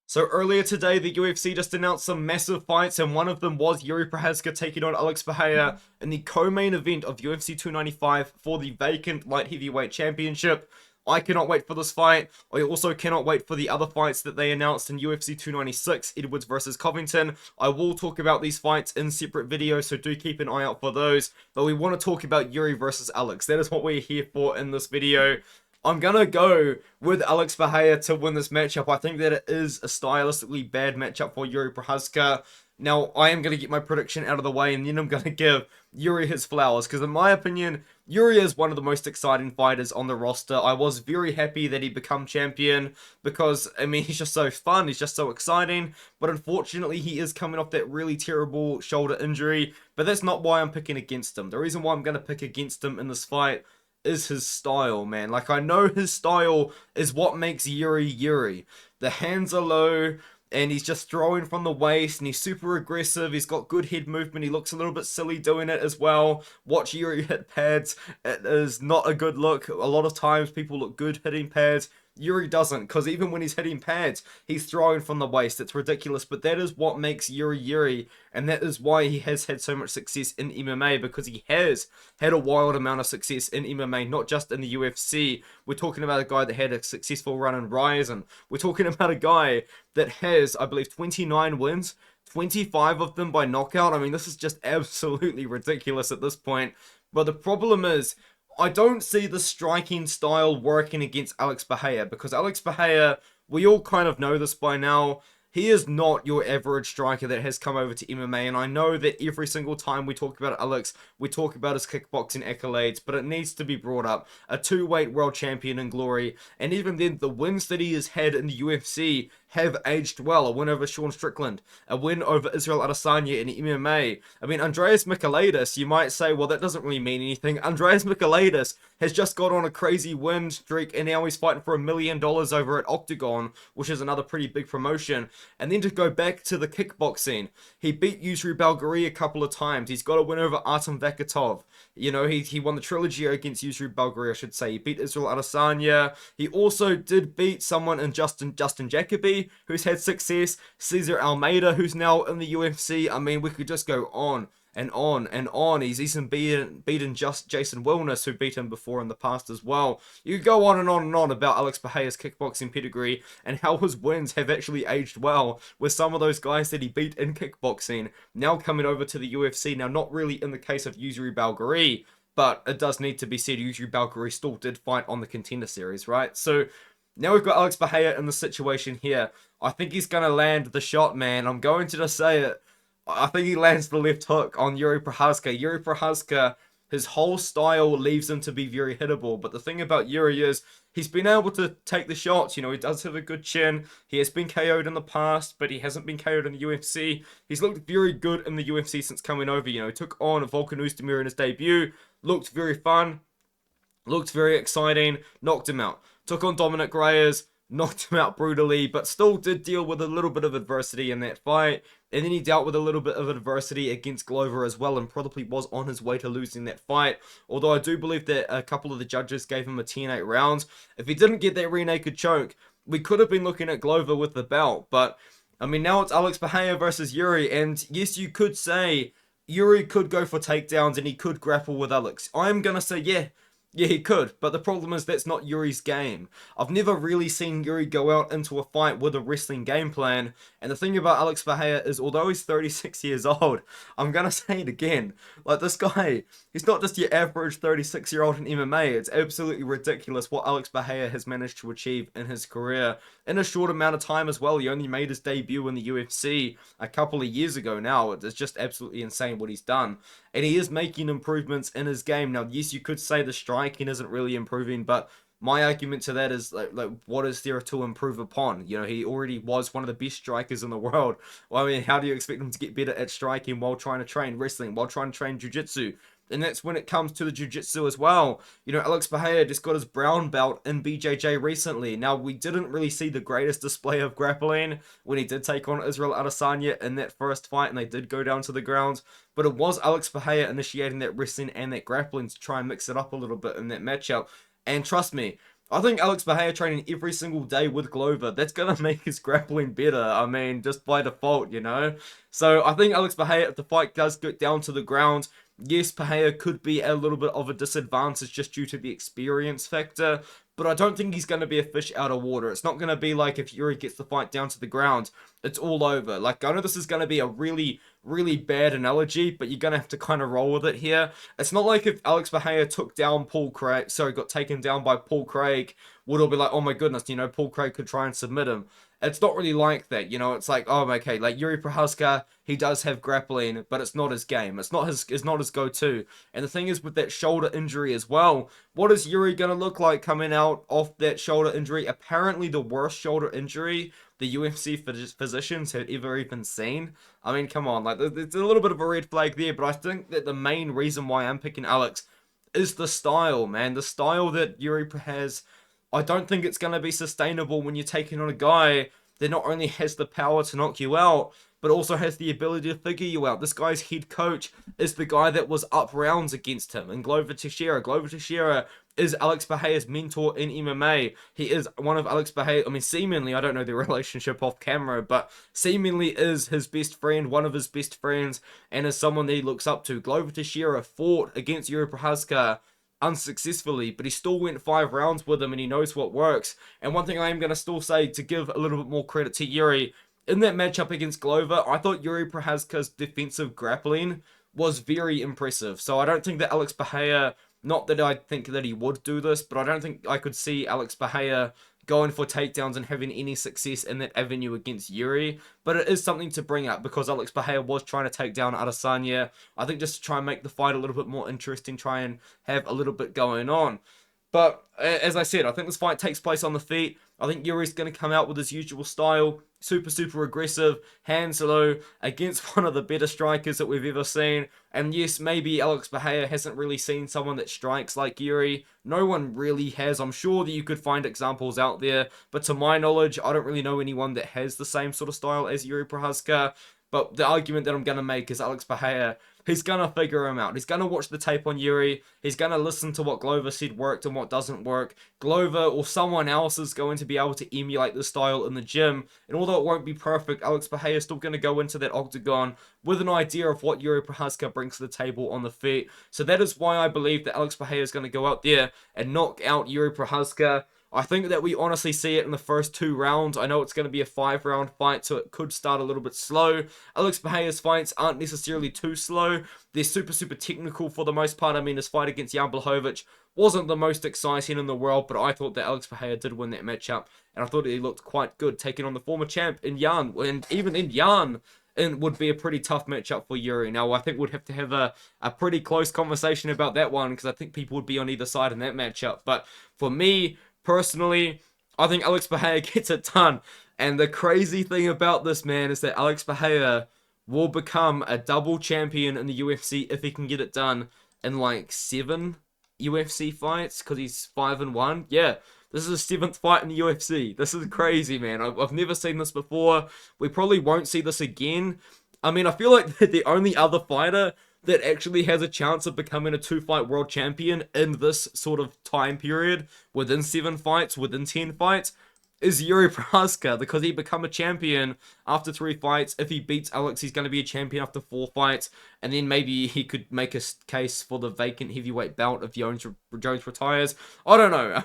So earlier today, the UFC just announced some massive fights, and one of them was Jiří Procházka taking on Alex Pereira in the co-main event of UFC 295 for the vacant light heavyweight championship. I cannot wait for this fight. I also cannot wait for the other fights that they announced in UFC 296, Edwards versus Covington. I will talk about these fights in separate videos, so do keep an eye out for those. But we want to talk about Jiří versus Alex. That is what we're here for in this video. I'm gonna go with Alex Pereira to win this matchup. I think that it is a stylistically bad matchup for Jiří Procházka. Now, I am gonna get my prediction out of the way, and then I'm gonna give Jiří his flowers, because in my opinion, Jiří is one of the most exciting fighters on the roster. I was very happy that he became champion, because, I mean, he's just so fun, he's just so exciting, but unfortunately, he is coming off that really terrible shoulder injury, but that's not why I'm picking against him. The reason why I'm gonna pick against him in this fight is his style, man. Like, I know his style is what makes Jiří Jiří. The hands are low, and he's just throwing from the waist, and he's super aggressive. He's got good head movement. He looks a little bit silly doing it as well. Watch Jiří hit pads. It is not a good look. A lot of times people look good hitting pads. Jiří doesn't, because even when he's hitting pads, he's throwing from the waist. It's ridiculous, but that is what makes Jiří Jiří, and that is why he has had so much success in MMA, because he has had a wild amount of success in MMA, not just in the UFC. We're talking about a guy that had a successful run in Ryzen. We're talking about a guy that has, I believe, 29 wins, 25 of them by knockout. I mean, this is just absolutely ridiculous at this point. But the problem is, I don't see the striking style working against Alex Pereira, because Alex Pereira, we all kind of know this by now, he is not your average striker that has come over to MMA, and I know that every single time we talk about Alex, we talk about his kickboxing accolades, but it needs to be brought up. A two-weight world champion in glory, and even then, the wins that he has had in the UFC have aged well. A win over Sean Strickland, a win over Israel Adesanya in MMA. I mean, Andreas Michailidis, you might say, well, that doesn't really mean anything. Andreas Michailidis has just got on a crazy win streak, and now he's fighting for $1 million over at Octagon, which is another pretty big promotion. And then to go back to the kickboxing, he beat Jiří Procházka a couple of times. He's got a win over Artem Vakatov. You know, he won the trilogy against Jiří Procházka, I should say. He beat Israel Adesanya. He also did beat someone in Justin Jacoby, who's had success. Cesar Almeida, who's now in the UFC. I mean, we could just go on and on and on. He's even beaten just Jason Wilness, who beat him before in the past as well. You could go on and on about Alex Pereira's kickboxing pedigree and how his wins have actually aged well with some of those guys that he beat in kickboxing now coming over to the UFC. Now, not really in the case of Jiří Procházka, but it does need to be said, Jiří Procházka still did fight on the Contender Series, right? So now we've got Alex Pereira in the situation here. I think he's going to land the shot, man. I'm going to just say it. I think he lands the left hook on Jiří Procházka. Jiří Procházka, his whole style leaves him to be very hittable. But the thing about Jiří is he's been able to take the shots. You know, he does have a good chin. He has been KO'd in the past, but he hasn't been KO'd in the UFC. He's looked very good in the UFC since coming over. You know, he took on Volkan Oezdemir in his debut. Looked very fun. Looked very exciting. Knocked him out. Took on Dominic Reyes, knocked him out brutally, but still did deal with a little bit of adversity in that fight. And then he dealt with a little bit of adversity against Glover as well, and probably was on his way to losing that fight. Although I do believe that a couple of the judges gave him a 10-8 rounds. If he didn't get that rear naked choke, we could have been looking at Glover with the belt. But, I mean, now it's Alex Pereira versus Jiří, and yes, you could say Jiří could go for takedowns and he could grapple with Alex. I'm going to say, yeah, he could, but the problem is that's not Jiří's game. I've never really seen Jiří go out into a fight with a wrestling game plan, and the thing about Alex Pereira is, although he's 36 years old, I'm gonna say it again, like, this guy, he's not just your average 36-year-old in MMA. It's absolutely ridiculous what Alex Pereira has managed to achieve in his career in a short amount of time as well. He only made his debut in the UFC a couple of years ago now. It's just absolutely insane what he's done, and he is making improvements in his game. Now, yes, you could say the striking isn't really improving, but my argument to that is, like what is there to improve upon? You know, he already was one of the best strikers in the world. Well, I mean, how do you expect him to get better at striking while trying to train wrestling, while trying to train jiu-jitsu? And that's when it comes to the jiu-jitsu as well. You know, Alex Pereira just got his brown belt in BJJ recently. Now, we didn't really see the greatest display of grappling when he did take on Israel Adesanya in that first fight, and they did go down to the ground. But it was Alex Pereira initiating that wrestling and that grappling to try and mix it up a little bit in that matchup. And trust me, I think Alex Pereira training every single day with Glover, that's going to make his grappling better. I mean, just by default, you know? So I think Alex Pereira, if the fight does get down to the ground, yes, Pereira could be a little bit of a disadvantage just due to the experience factor, but I don't think he's going to be a fish out of water. It's not going to be like if Yuri gets the fight down to the ground, it's all over. Like, I know this is going to be a really, really bad analogy, but you're going to have to kind of roll with it here. It's not like if Alex Pereira took down Paul Craig, sorry, got taken down by Paul Craig, would all be like, oh my goodness, you know, Paul Craig could try and submit him. It's not really like that, you know. It's like, oh, okay, like Jiří Procházka, he does have grappling, but it's not his game. It's not his go-to. And the thing is, with that shoulder injury as well, what is Yuri gonna look like coming out off that shoulder injury? Apparently, the worst shoulder injury the UFC physicians had ever even seen. I mean, come on, like it's a little bit of a red flag there. But I think that the main reason why I'm picking Alex is the style, man. The style that Yuri has. I don't think it's going to be sustainable when you're taking on a guy that not only has the power to knock you out, but also has the ability to figure you out. This guy's head coach is the guy that was up rounds against him, and Glover Teixeira. Glover Teixeira is Alex Pereira's mentor in MMA. He is one of Alex Pereira, I mean, seemingly, I don't know their relationship off camera, but seemingly is his best friend, one of his best friends, and is someone that he looks up to. Glover Teixeira fought against Jiří Procházka unsuccessfully, but he still went 5 rounds with him, and he knows what works. And one thing I am going to still say, to give a little bit more credit to Yuri, in that matchup against Glover, I thought Jiří Procházka's defensive grappling was very impressive. So I don't think that Alex Pereira, not that I think that he would do this, but I don't think I could see Alex Pereira going for takedowns and having any success in that avenue against Yuri. But it is something to bring up because Alex Pereira was trying to take down Adesanya. I think just to try and make the fight a little bit more interesting, try and have a little bit going on. But as I said, I think this fight takes place on the feet. I think Yuri's going to come out with his usual style. Super, super aggressive, hands low, against one of the better strikers that we've ever seen. And yes, maybe Alex Pereira hasn't really seen someone that strikes like Yuri. No one really has. I'm sure that you could find examples out there. But to my knowledge, I don't really know anyone that has the same sort of style as Jiří Procházka. But the argument that I'm going to make is Alex Pereira, he's going to figure him out. He's going to watch the tape on Yuri. He's going to listen to what Glover said worked and what doesn't work. Glover or someone else is going to be able to emulate the style in the gym. And although it won't be perfect, Alex Pereira is still going to go into that octagon with an idea of what Jiří Procházka brings to the table on the feet. So that is why I believe that Alex Pereira is going to go out there and knock out Jiří Procházka. I think that we honestly see it in the first 2 rounds. I know it's going to be a 5-round fight, so it could start a little bit slow. Alex Pereira's fights aren't necessarily too slow. They're super, super technical for the most part. I mean, his fight against Jan Blachowicz wasn't the most exciting in the world, but I thought that Alex Pereira did win that matchup, and I thought he looked quite good taking on the former champ in Jan. And even in Jan, it would be a pretty tough matchup for Yuri. Now, I think we'd have to have a pretty close conversation about that one, because I think people would be on either side in that matchup. But for me, personally, I think Alex Pereira gets it done. And the crazy thing about this, man, is that Alex Pereira will become a double champion in the UFC if he can get it done in like 7 UFC fights, because he's 5-1. Yeah, this is his 7th fight in the UFC. This is crazy, man. I've never seen this before. We probably won't see this again. I mean, I feel like the only other fighter that actually has a chance of becoming a 2-fight world champion in this sort of time period, within 7 fights, within 10 fights, is Jiří Procházka, because he become a champion after 3 fights. If he beats Alex, he's going to be a champion after 4 fights, and then maybe he could make a case for the vacant heavyweight belt if Jones retires. I don't know.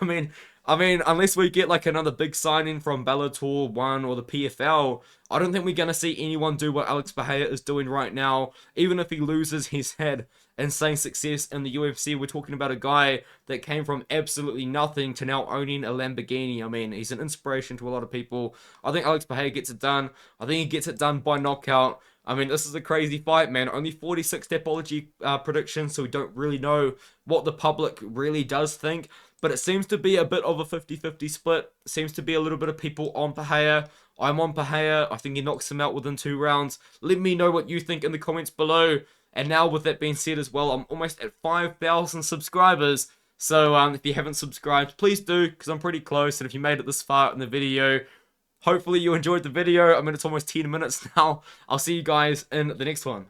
I mean, unless we get like another big signing from Bellator 1 or the PFL, I don't think we're going to see anyone do what Alex Pereira is doing right now. Even if he loses, he's had insane success in the UFC. We're talking about a guy that came from absolutely nothing to now owning a Lamborghini. I mean, he's an inspiration to a lot of people. I think Alex Pereira gets it done. I think he gets it done by knockout. I mean, this is a crazy fight, man. Only 46 Tapology predictions, so we don't really know what the public really does think. But it seems to be a bit of a 50-50 split. It seems to be a little bit of people on Pereira. I'm on Pereira. I think he knocks him out within 2 rounds. Let me know what you think in the comments below. And now, with that being said as well, I'm almost at 5,000 subscribers. So if you haven't subscribed, please do, because I'm pretty close. And if you made it this far in the video, hopefully you enjoyed the video. I mean, it's almost 10 minutes now. I'll see you guys in the next one.